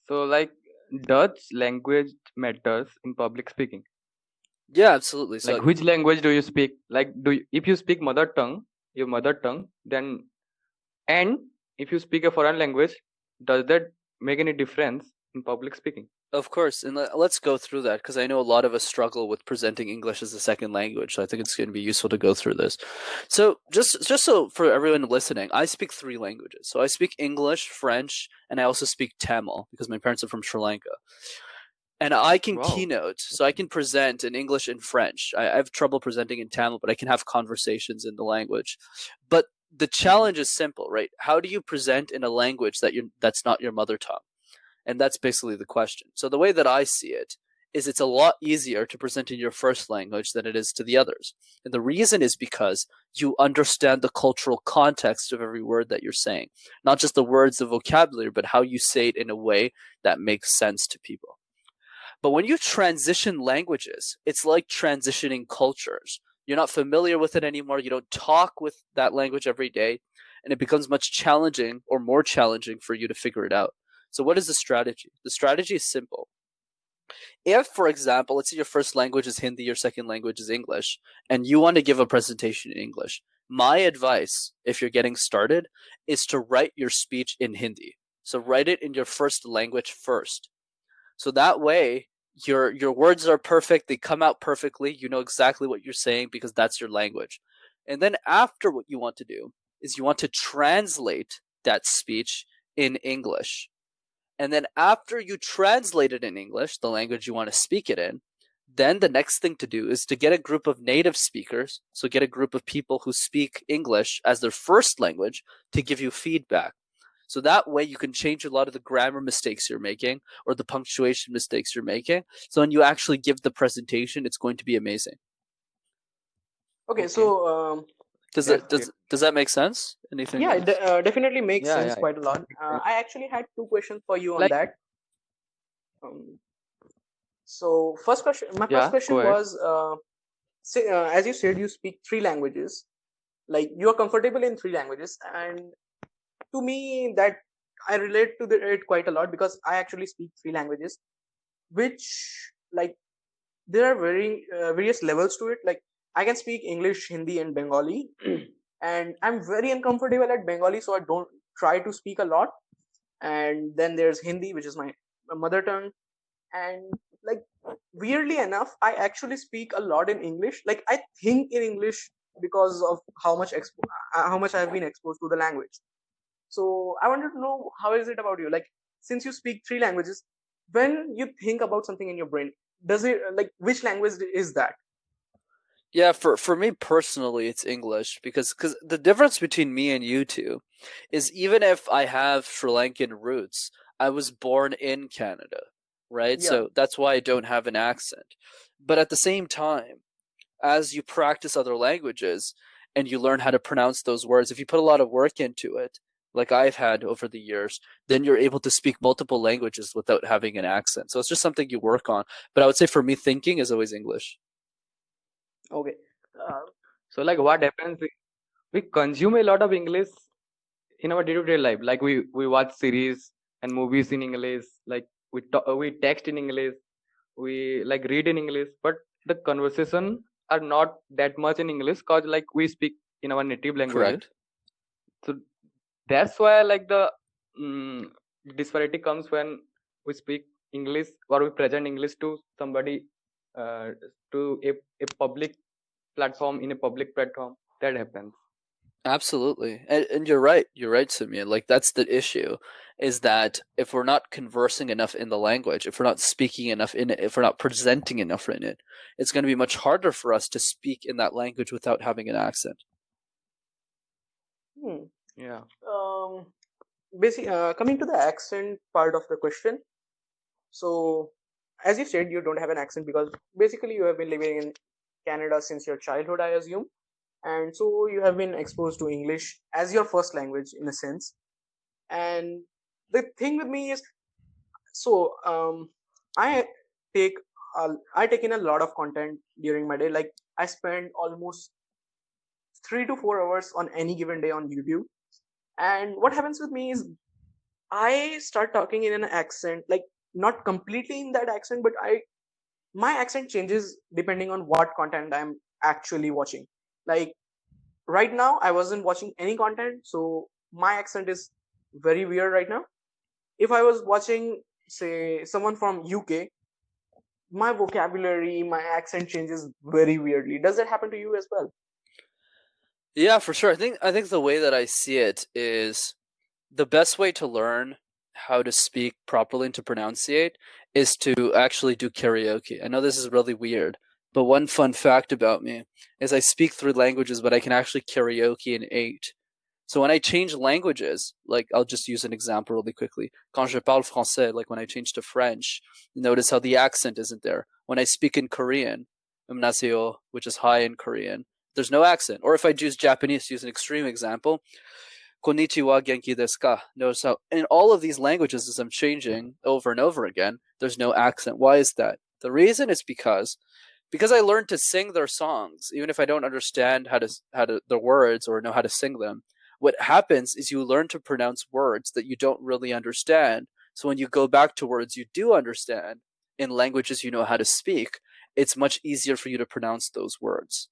So like, does language matters in public speaking? Yeah, absolutely. So Like, which language do you speak? Like, if you speak mother tongue, your mother tongue, then, and if you speak a foreign language, does that make any difference in public speaking? of course, and let's go through that because I know a lot of us struggle with presenting English as a second language. So I think it's going to be useful to go through this. So just so for everyone listening, I speak three languages. So I speak English, French, and I also speak Tamil because my parents are from Sri Lanka. And I can Wow. keynote, so I can present in English and French. I have trouble presenting in Tamil, but I can have conversations in the language. But the Mhm. challenge is simple, right? How do you present in a language that's not your mother tongue? And that's basically the question. So the way that I see it is it's a lot easier to present in your first language than it is to the others. And the reason is because you understand the cultural context of every word that you're saying, not just the words, the vocabulary, but how you say it in a way that makes sense to people. But when you transition languages, it's like transitioning cultures. You're not familiar with it anymore. You don't talk with that language every day, and it becomes much challenging or more challenging for you to figure it out. So, what is the strategy? The strategy is simple. If, for example, let's say your first language is Hindi, your second language is English, and you want to give a presentation in English, my advice, if you're getting started, is to write your speech in Hindi. So, write it in your first language first. So that way your words are perfect, they come out perfectly, you know exactly what you're saying because that's your language. And then after what you want to do is you want to translate that speech in English. And then after you translate it in English, the language you want to speak it in, then the next thing to do is to get a group of native speakers, so get a group of people who speak English as their first language to give you feedback. So that way you can change a lot of the grammar mistakes you're making or the punctuation mistakes you're making. So when you actually give the presentation, it's going to be amazing. Okay, Okay, so Does that's that great. does that make sense? Anything yeah, it else? definitely makes Yeah, sense yeah. quite a lot. Makes sense. I actually had two questions for you on Like, that. Um, so my first yeah, go question ahead. was, as you said, you speak three languages. Like you are comfortable in three languages, and to me that I relate to it quite a lot because I actually speak three languages, which like there are various levels to it. Like I can speak English, Hindi, and Bengali, and I'm very uncomfortable at Bengali, so I don't try to speak a lot. And then there's Hindi, which is my mother tongue, and like weirdly enough, I actually speak a lot in English. Like I think in English because of how much I've been exposed to the language. So I wanted to know, how is it about you? Like since you speak three languages, when you think about something in your brain, does it like which language is that? Yeah, for me personally, it's English because the difference between me and you two is even if I have Sri Lankan roots, I was born in Canada, right? Yeah. So that's why I don't have an accent. But at the same time, as you practice other languages and you learn how to pronounce those words, if you put a lot of work into it, like I've had over the years, then you're able to speak multiple languages without having an accent. So it's just something you work on. But I would say for me, thinking is always English. Okay. Uh, So like, what happens? We consume a lot of English in our day-to-day life. Like we watch series and movies in English. Like we text in English. We like read in English, but the conversation are not that much in English because like we speak in our native languages. Correct. So that's why like the mm, disparity comes when we speak English or we present English to somebody, uh, to a public platform, in a public platform. That happens. Absolutely. And you're right. You're right, Simeon. Like that's the issue is that if we're not conversing enough in the language, if we're not speaking enough in it, if we're not presenting enough in it, it's going to be much harder for us to speak in that language without having an accent. hmm. Yeah. Um, Coming to the accent part of the question. So, as you said, you don't have an accent because basically you have been living in Canada since your childhood, I assume, and so you have been exposed to English as your first language in a sense. And the thing with me is, so I take I take in a lot of content during my day. Like I spend almost 3 to 4 hours on any given day on YouTube. And what happens with me is I start talking in an accent, like not completely in that accent, but my accent changes depending on what content I'm actually watching. Like right now, I wasn't watching any content, so my accent is very weird right now. If I was watching, say, someone from UK, my vocabulary, my accent changes very weirdly. Does that happen to you as well? Yeah, for sure. I think the way that I see it is the best way to learn how to speak properly and to pronunciate is to actually do karaoke. I know this is really weird, but one fun fact about me is I speak 3 languages, but I can actually karaoke in 8. So when I change languages, like I'll just use an example really quickly. Quand je parle français, like when I change to French, notice how the accent isn't there. When I speak in Korean, 음나세요, which is hi in Korean, there's no accent. Or if I use Japanese, to use an extreme example, konnichiwa genki desu ka. Notice how in all of these languages, as I'm changing over and over again, there's no accent. Why is that? The reason is because I learned to sing their songs, even if I don't understand how to the words or know how to sing them. What happens is you learn to pronounce words that you don't really understand. So when you go back to words you do understand in languages you know how to speak, it's much easier for you to pronounce those words.